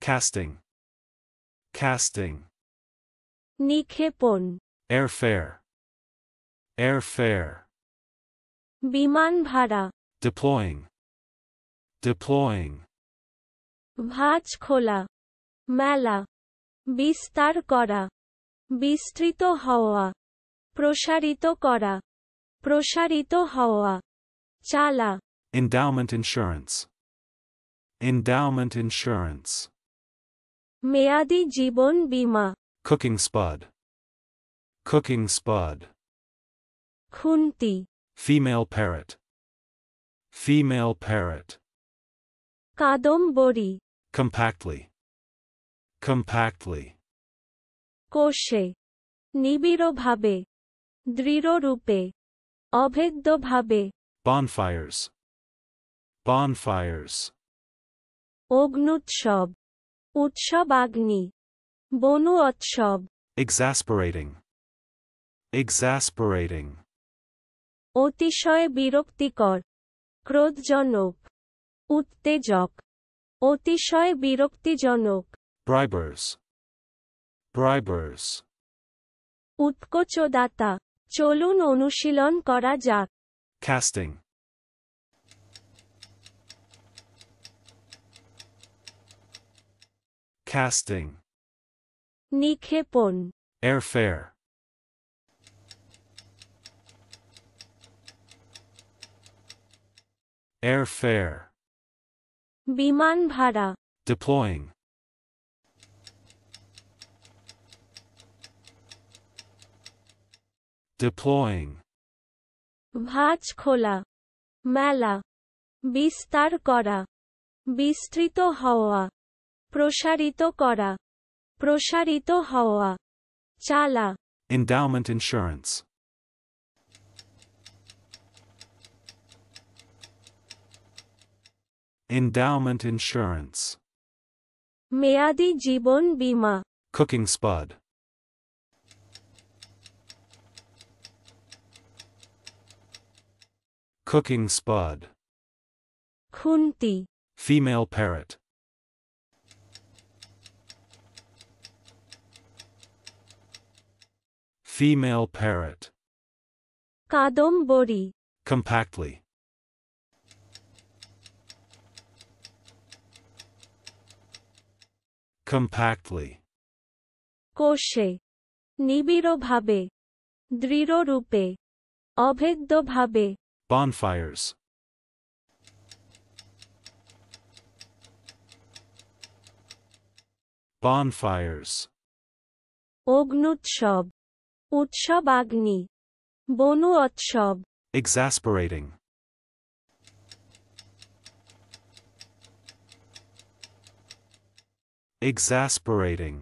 Casting. Casting. নিক্ষেপণ, Airfare. Airfare. বিমান ভাড়া, Deploying. Deploying. ভাঁজ খোলা, মেলা, বিস্তার করা, বিস্তৃত হওয়া, প্রসারিত করা, প্রসারিত হওয়া, চালা, Endowment insurance. Endowment insurance. মেয়াদি জীবন বীমা, Cooking spud. Cooking spud. খুন্তি, Female parrot. Female parrot. Kadambari, Compactly. Compactly. কোষে, নিবিড়ভাবে, দৃঢ়রূপে, অভেদ্যভাবে, Bonfires. Bonfires. অগ্নুৎসব, উৎসবাগ্নি, বনু উৎসব, Exasperating. Exasperating. অতিশয় বিরক্তিকর, ক্রোধজনক, উত্তেজক, অতিশয় বিরক্তিজনক, Bribers. Bribers. উৎকোচদাতা, চলুন অনুশীলন করা যাক। Casting. Casting. নিক্ষেপণ, Airfare. Airfare. বিমান ভাড়া, Deploying. Deploying. ভাঁজ খোলা, মেলা, বিস্তার করা, বিস্তৃত হওয়া, প্রসারিত করা, প্রসারিত হওয়া, চালা, Endowment insurance. Endowment insurance. মেয়াদি জীবন বীমা, Cooking spud. Cooking spud. খুন্তি, Female parrot. Female parrot. Kadambari, Compactly. Compactly. কোষে, নিবিড়ভাবে, দৃঢ়রূপে, অভেদ্যভাবে, Bonfires. Bonfires. অগ্নুৎসব, উৎসবাগ্নি, বনু উৎসব, Exasperating. Exasperating.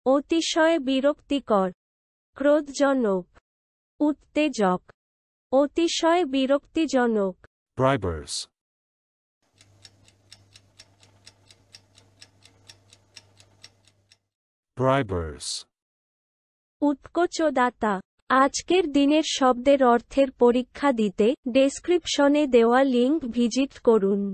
অতিশয় বিরক্তিকর, ক্রোধজনক, উত্তেজক, অতিশয় বিরক্তিজনক, Bribers. Bribers. উৎকোচদাতা। আজকের দিনের শব্দের অর্থের পরীক্ষা দিতে ডেসক্রিপশনে দেওয়া লিংক ভিজিট করুন।